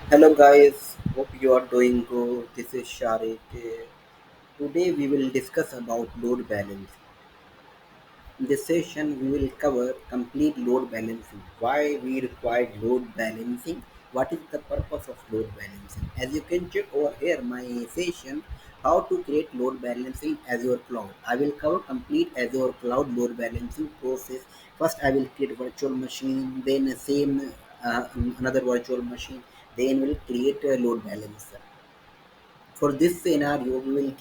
Hello guys, hope you are doing good. This is Sharik. Today we will discuss about load balance. In this session, we will cover complete load balancing. Why we require load balancing? What is the purpose of load balancing? As you can check over here, my session, how to create load balancing Azure Cloud. I will cover complete Azure Cloud load balancing process. First, I will create virtual machine, then same another virtual machine, then will create a load balancer. For this scenario we will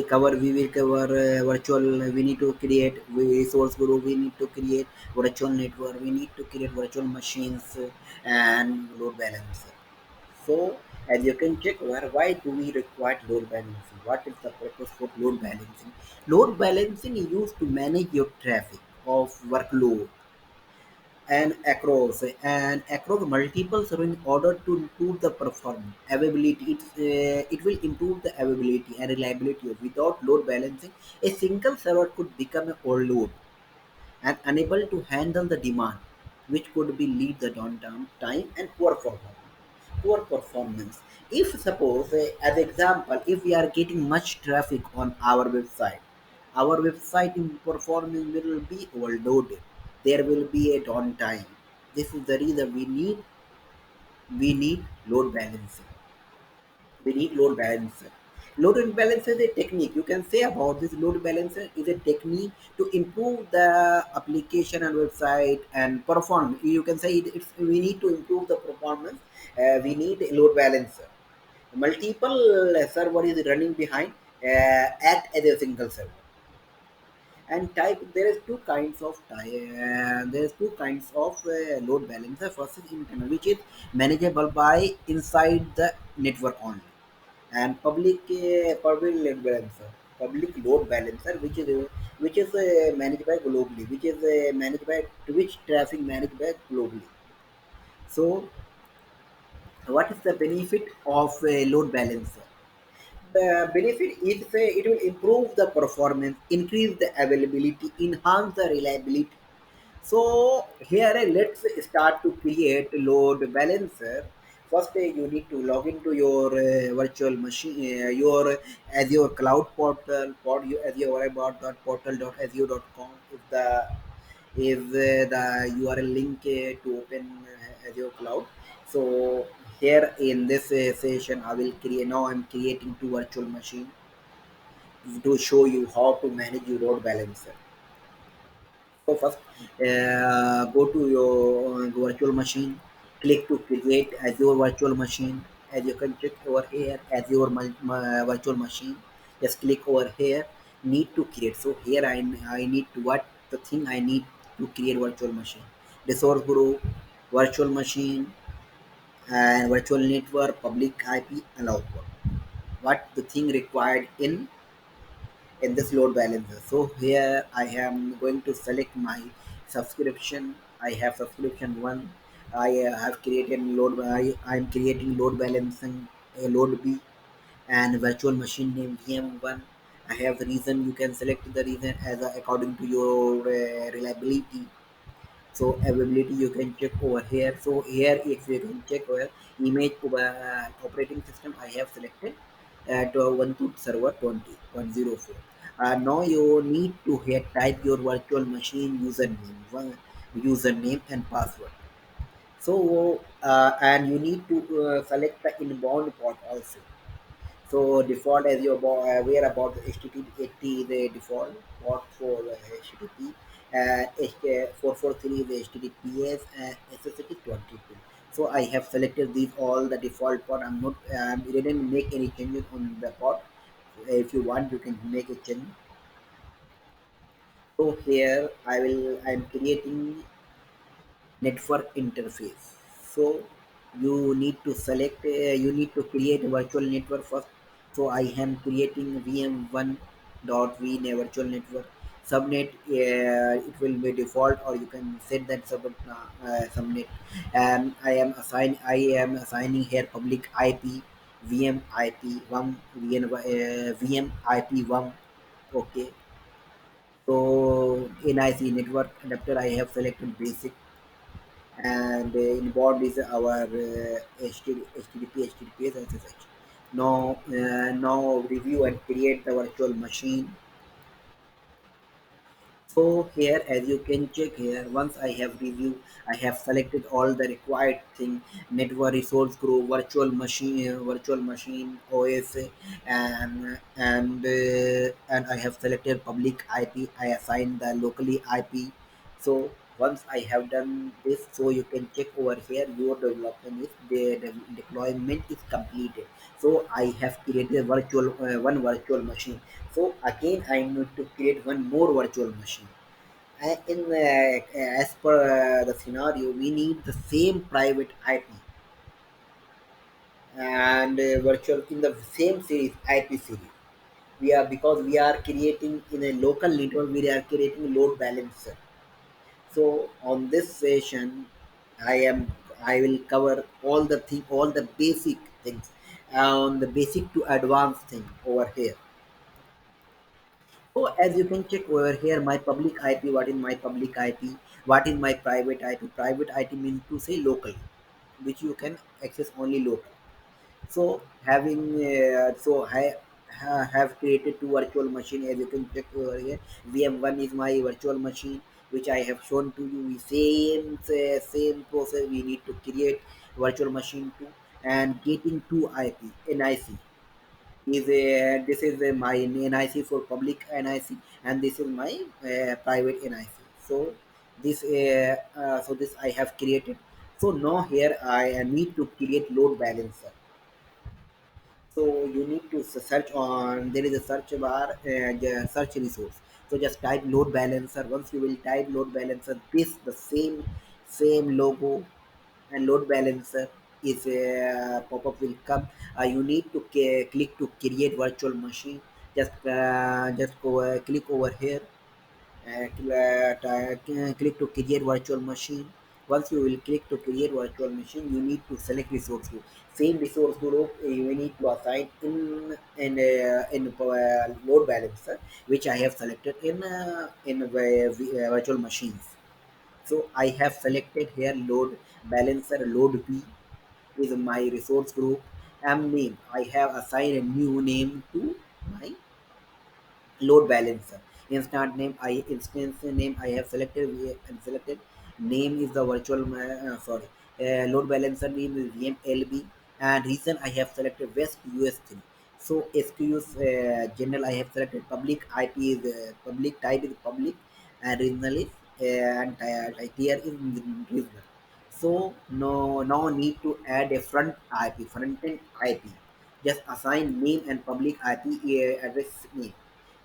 cover virtual. We need to create resource group, we need to create virtual network, we need to create virtual machines, and load balancer. So as you can check, why do we require load balancing? What is the purpose for load balancing? Load balancing is used to manage your traffic of workload and across multiple servers in order to improve the performance availability. It will improve the availability and reliability. Without load balancing, a single server could become a overload and unable to handle the demand, which could be lead the downtime time and poor performance. If suppose, as example, if we are getting much traffic on our website in performance will be overloaded. There will be a downtime. This is the reason we need load balancing. We need load balancer. Load balancer is a technique. You can say about this load balancer is a technique to improve the application and website and perform. You can say we need to improve the performance. We need a load balancer. Multiple server is running behind, act as a single server. And type, there is two kinds of there's two kinds of load balancer. First is internal, which is manageable by inside the network only, and public load balancer, public load balancer, which is managed by globally, which is managed by which traffic managed by globally. So what is the benefit of a load balancer? The benefit is it will improve the performance, increase the availability, enhance the reliability. So here, let's start to create load balancer. First, you need to log into your virtual machine, your Azure Cloud portal, Azure about portal.azure.com is the URL link to open Azure Cloud. So here in this session, I will create. Now I'm creating two virtual machine to show you how to manage your load balancer. So first, go to your virtual machine, click to create Azure virtual machine. As you can check over here, Azure virtual machine. Just click over here. Need to create. So here I need to what the thing I need to create virtual machine. Resource group, virtual machine, and virtual network, public IP, allow for. What the thing required in this load balancer. So here I am going to select my subscription. I have subscription one. I have created load. I am creating load balancing load B and virtual machine name VM1. I have the reason. You can select the reason as according to your reliability. So availability you can check over here. So here if you can check over image operating system, I have selected at one to server 20.104. Now you need to here type your virtual machine username and password. So and you need to select the inbound port also. So default, as you're aware about the HTTP 80 is a default port for HTTP, 443 is the HTTPS, and SSH 22. So I have selected these all the default port. I'm not didn't make any changes on the port. If you want, you can make a change. So here I'm creating network interface. So you need to select you need to create a virtual network first. So I am creating vm1 dot v virtual network subnet. It will be default, or you can set that subnet. And I am assigning here public ip vm ip1 vm ip1. Okay. So in IC network adapter, I have selected basic. and inbound is our HTTP, HTTPS, and SSH. Now review and create the virtual machine. So here, as you can check here, once I have reviewed, I have selected all the required thing: network resource group, virtual machine, OS, and I have selected public IP. I assign the locally IP. So once I have done this, so you can check over here. Your development is the deployment is completed. So I have created one virtual machine. So again, I need to create one more virtual machine. As per the scenario, we need the same private IP and virtual in the same series IP series. We are because we are creating in a local network. We are creating load balancer. So on this session, I am I will cover all the basic things, on the basic to advanced thing over here. So as you can check over here, my public IP, what is my public IP, what is my private IP? Private IP means to say local, which you can access only local. So have created two virtual machine, as you can check over here. VM1 is my virtual machine, which I have shown to you. Same process we need to create virtual machine two, and getting two IP NIC is a this is my NIC for public NIC, and this is my private NIC. So this I have created. So now here I need to create load balancer. So you need to search on, there is a search bar and search resource. So just type load balancer. Once you will type load balancer, this the same logo and load balancer is a pop-up will come. You need to click to create virtual machine. Just go click over here click to create virtual machine. Once you will click to create virtual machine, you need to select resource group. Same resource group you need to assign in load balancer, which I have selected in virtual machines. So I have selected here load balancer. Load B is my resource group. Name, I have assigned a new name to my load balancer. Instance name I have selected and selected. Name is the load balancer name is VMLB, and reason I have selected West US3. So SQS general I have selected. Public IP is public, type is public, and regional is tier is regional. So no need to add a front end IP. Just assign name and public IP address name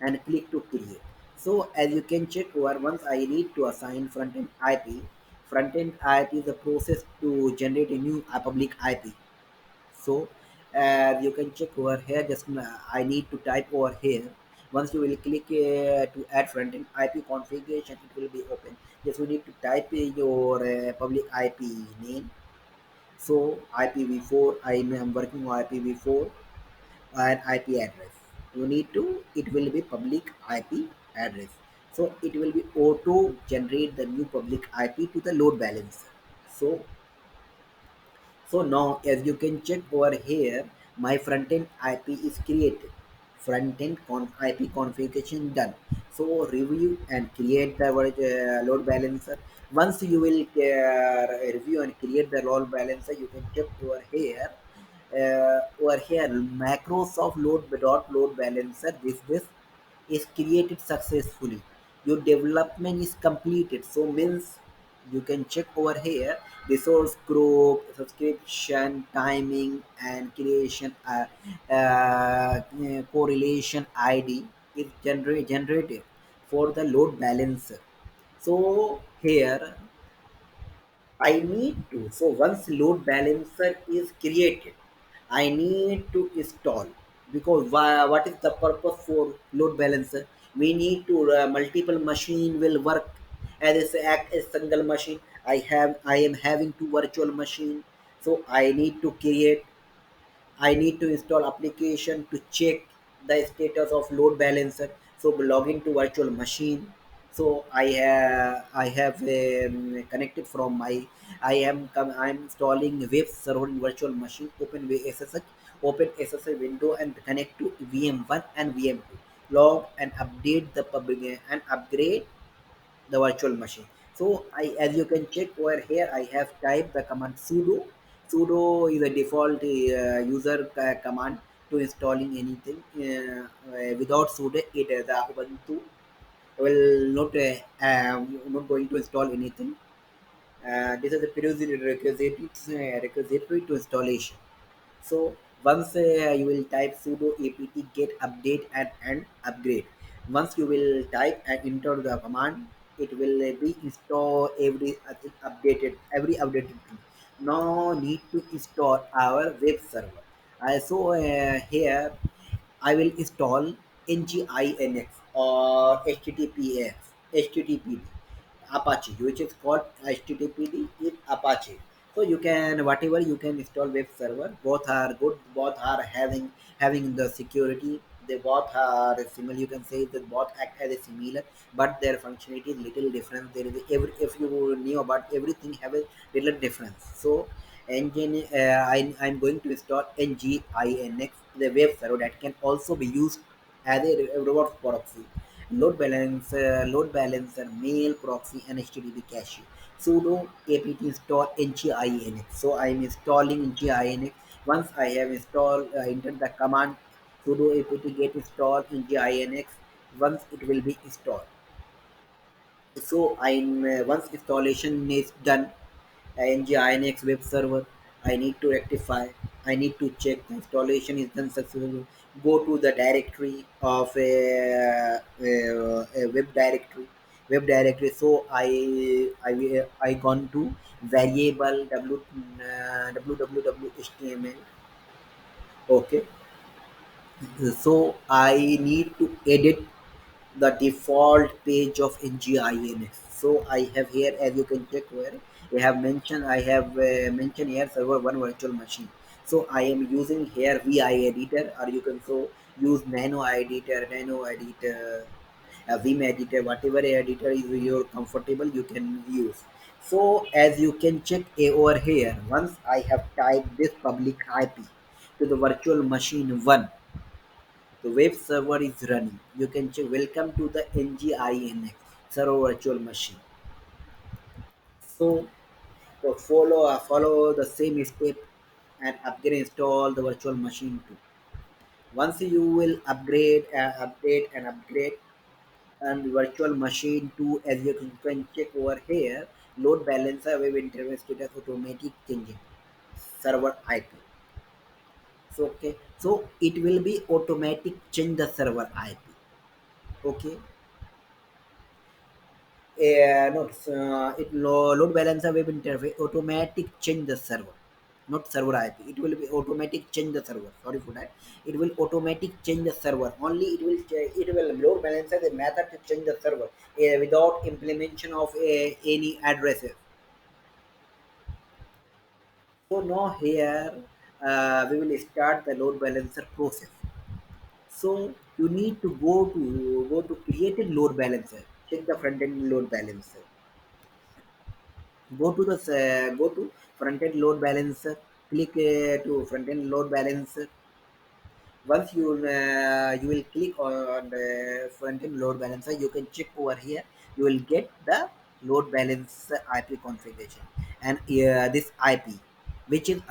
and click to create. So as you can check over, once I need to assign front-end IP, front-end IP is a process to generate a new public IP. So you can check over here, just I need to type over here. Once you will click to add front-end IP configuration, it will be open. Just you need to type your public IP name. So IPv4, I am working on IPv4 and IP address. You need to, it will be public IP address. So it will be auto generate the new public IP to the load balancer. So now as you can check over here, my front-end IP is created. IP configuration done. So review and create the load balancer. Once you will review and create the load balancer, you can check over here macros of load balancer. This is created successfully. Your development is completed. So means you can check over here resource group, subscription, timing, and creation correlation ID is generated for the load balancer. So here I need to. So once load balancer is created, I need to install, because what is the purpose for load balancer? We need to multiple machine will work as a act as single machine. I am having two virtual machine, so I need to install application to check the status of load balancer. So log into virtual machine. So I have connected from my I'm installing web server in virtual machine, open SSH window and connect to VM1 and VM2, log and update the public and upgrade the virtual machine. So as you can check over here, I have typed the command sudo. Sudo is a default user command to installing anything. Without sudo, the Ubuntu will not going to install anything. This is a requisite to installation. So once you will type sudo apt get update and upgrade. Once you will type and enter the command, it will be install every updated every updated thing. No need to install our web server. So here I will install nginx or http Apache, which is called HTTPD in Apache. So you can whatever you can install web server. Both are good. Both are having the security. They both are similar. You can say that both act as a similar, but their functionality is little different. There is every if you knew about everything have a little difference. So I'm going to install nginx, the web server that can also be used as a robot proxy, load balancer, mail proxy, and HTTP cache. Sudo apt install nginx. So I'm installing nginx. Once I have installed, entered the command sudo apt get install nginx. Once it will be installed. So I'm once installation is done, nginx web server, I need to rectify. I need to check the installation is done successfully. Go to the directory of a web directory. So I gone to variable www.html. Okay, so I need to edit the default page of nginx. So I have here, as you can check where I have mentioned here server one virtual machine. So I am using here vi editor, or you can so use nano editor, vim editor, whatever editor is your comfortable you can use. So as you can check over here, once I have typed this public ip to the virtual machine 1, the web server is running. You can check welcome to the nginx server virtual machine. So follow the same step and upgrade install the virtual machine too. Once you will upgrade, update and upgrade and the virtual machine too, as you can check over here, load balancer web interface status automatic changing server IP. So okay, so it will be automatic change the server IP. Okay, load balancer web interface automatic change the server, not server IP. It will be automatic change the server. Sorry for that. It will automatic change the server. Only it will load balancer the method to change the server without implementation of any addresses. So now here we will start the load balancer process. So you need to go to create a load balancer. Check the front end load balancer. Go to front end load balancer. Click to front end load balancer. Once you will click on the front end load balancer, you can check over here. You will get the load balancer IP configuration, and this IP, which is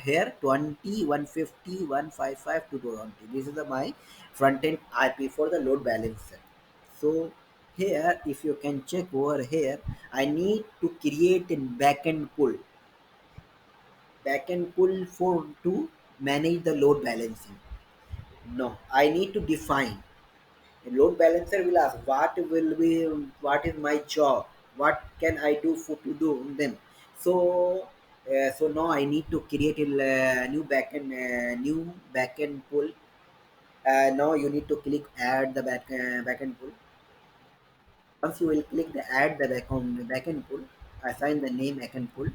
here 20 150 155 This is my front end IP for the load balancer. So here, if you can check over here, I need to create a backend pull for to manage the load balancing. No, I need to define. A load balancer will ask what is my job, what can I do for to do them. So so now I need to create a new backend pull. Now you need to click add the backend pull. Once you will click the add the backend pool, assign the name backend pool.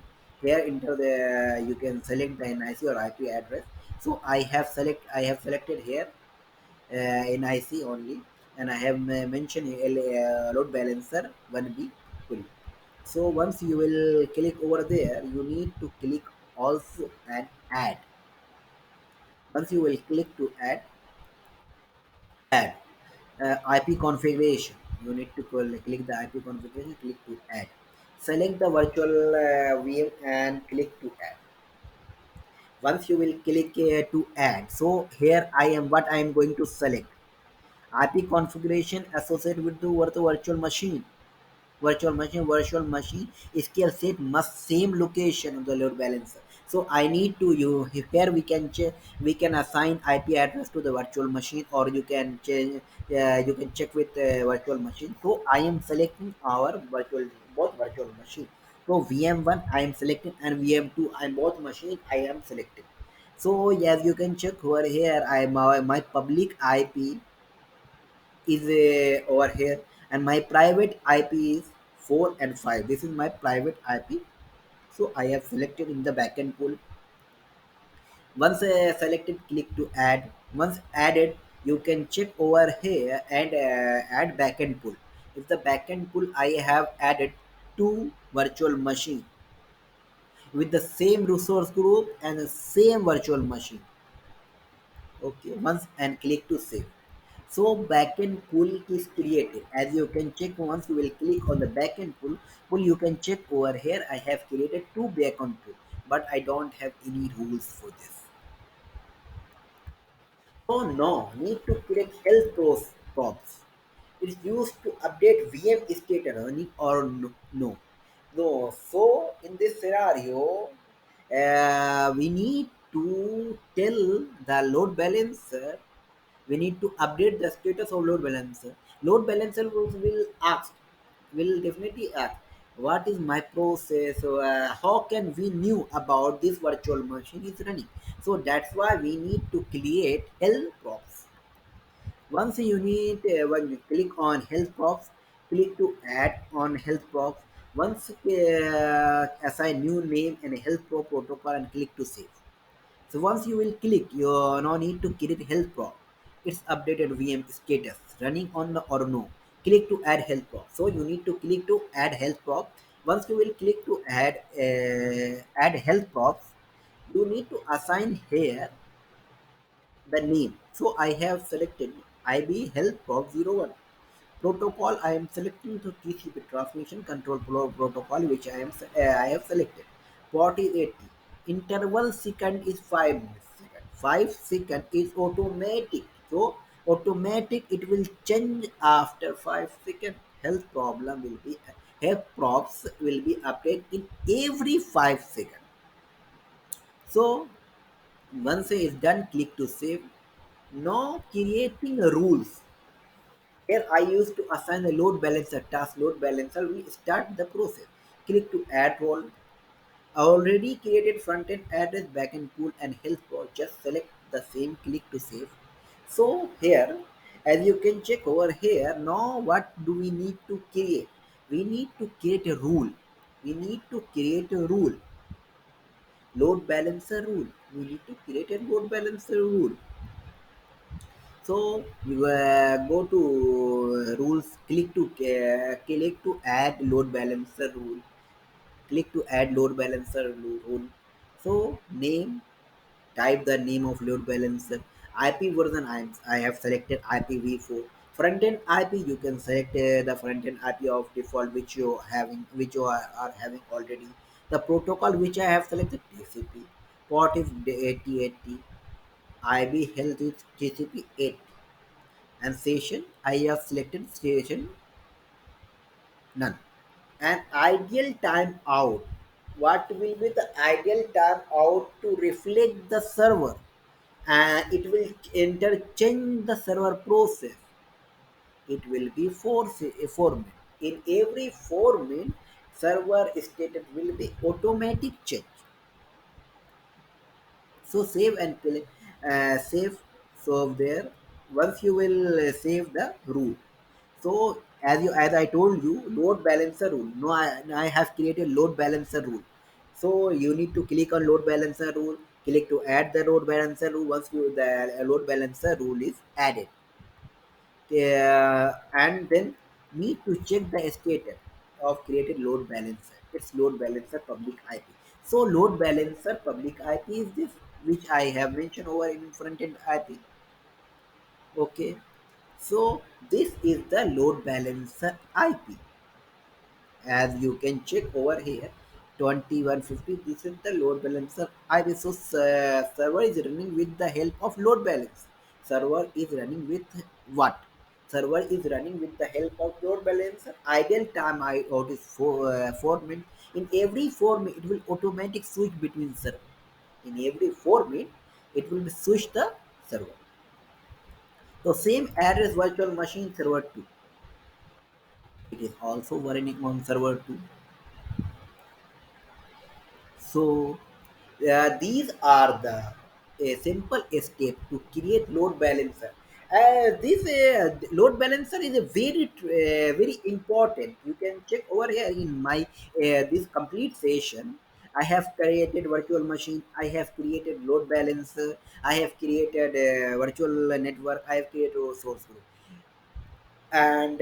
Here enter the you can select the NIC or IP address. So I have selected here NIC only. and I have mentioned load balancer 1B full. So once you will click over there, you need to click also and add. Once you will click to add IP configuration. You need to click the IP configuration, click to add. Select the virtual VM and click to add. Once you will click to add, so here I am what I am going to select. IP configuration associated with the virtual machine skill set must same location of the load balancer. So I need to you here we can we can assign IP address to the virtual machine, or you can change you can check with virtual machine. So I am selecting our both virtual machine. So VM1 I am selecting and VM2 I am both machine I am selecting. So as you can check over here, I am my public IP is over here, and my private IP is 4 and 5. This is my private IP. So I have selected in the backend pool. Once selected, click to add. Once added, you can check over here and add backend pool. If the backend pool I have added two virtual machine with the same resource group and the same virtual machine. Okay, once and click to save. So backend pool is created. As you can check, once you will click on the backend pool you can check over here. I have created two backend pool, but I don't have any rules for this. Oh no, need to create health props. It's used to update VM state running or no. No. So in this scenario, we need to tell the load balancer. We need to update the status of load balancer. Load balancer will ask, will definitely ask, what is my process? How can we knew about this virtual machine is running? So that's why we need to create health props. Once you need, when you click on health props, click to add on health props. Once assign new name and a health prop protocol and click to save. So once you will click, you now need to create health prop. It's updated VM status running on the or no. Click to add health prop. So you need to click to add health prop. Once you will click to add health props, you need to assign here the name. So I have selected IB Health Prop 01. Protocol I am selecting to TCP transmission control protocol, which I have selected. Port is 80. Interval second is 5 second. 5 second is automatic. So automatic it will change after 5 second. Health props will be updated in every 5 second. So once it is done, click to save. Now creating rules. Here I used to assign a load balancer task. Load balancer will start the process. Click to add role. I already created front end address, backend pool, and health pool. Just select the same, click to save. So here, as you can check over here, now what do we need to create? We need to create a rule. We need to create a rule. Load balancer rule. We need to create a load balancer rule. So you go to rules, click to add load balancer rule. Click to add load balancer rule. So name, type the name of load balancer. IP version I have selected IPv4. Front end IP you can select the front end IP of default which you are having already. The protocol which I have selected TCP. Port is 8080. IB health is TCP 8, and session I have selected session none. An ideal time out. What will be the ideal time out to reflect the server? And it will interchange the server process. It will be 4 minutes. In every 4 minutes, server status will be automatic change. So save and play, save. So there, once you will save the rule. So as I told you, load balancer rule. No, I have created load balancer rule. So you need to click on load balancer rule. Click to add the load balancer rule. Once you the load balancer rule is added, and then need to check the status of created load balancer. It's load balancer public IP. So load balancer public IP is this, which I have mentioned over in front end IP. Okay, so this is the load balancer IP. As you can check over here, 2150, this is the load balancer IP. So server is running with the help of load balance. Server is running with what? Server is running with the help of load balancer. Ideal time I out is 4 minutes. In every 4 minutes it will automatic switch between server. In every 4 minutes it will be switch the server. So same address virtual machine server 2, it is also running on server 2. So these are the a simple step to create load balancer. This load balancer is a very important. You can check over here in my this complete session. I have created virtual machine. I have created load balancer. I have created virtual network. I have created a source group and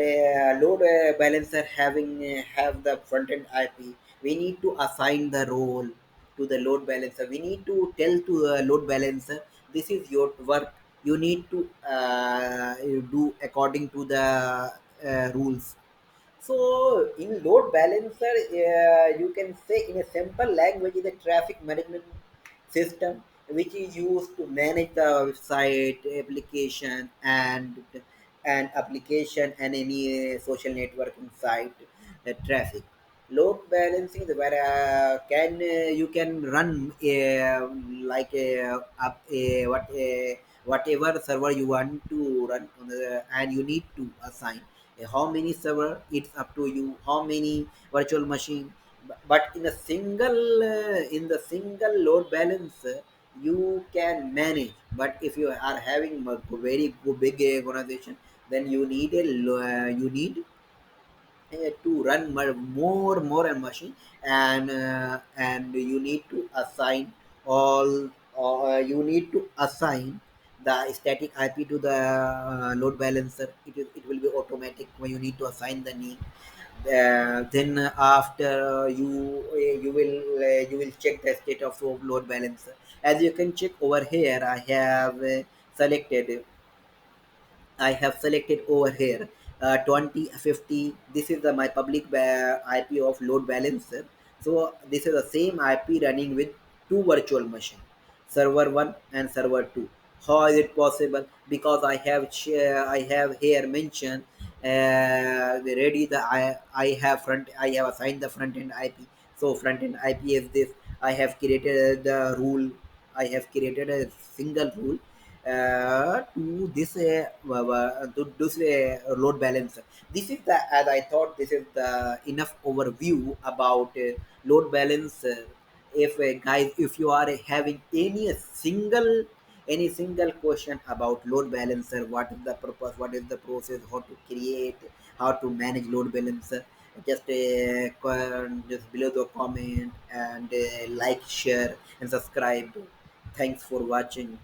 load balancer having have the front end IP. We need to assign the role to the load balancer. We need to tell to the load balancer, this is your work. You need to you do according to the rules. So in load balancer, you can say in a simple language is a traffic management system which is used to manage the website, application, and application and any social networking site traffic. Load balancing is where can you can run like up whatever server you want to run on and you need to assign how many server, it's up to you, how many virtual machine. But in the single load balancer you can manage. But if you are having a very big organization, then you need you need to run more and machine, and you need to assign all, you need to assign the static IP to the load balancer. It will be automatic when you need to assign the name. Then after you will check the state of load balancer. As you can check over here, selected I have selected over here 2050. This is my public IP of load balancer. So this is the same IP running with two virtual machine, server 1 and server 2. How is it possible? Because I have here mentioned ready the I have front, I have assigned the front end IP. So front end IP is this. I have created the rule. I have created a single rule to this to this load balancer. This is the, as I thought, this is the enough overview about load balancer. If guys, if you are having any single question about load balancer, what is the purpose, what is the process, how to create, how to manage load balancer, just just below the comment and like, share and subscribe. Thanks for watching.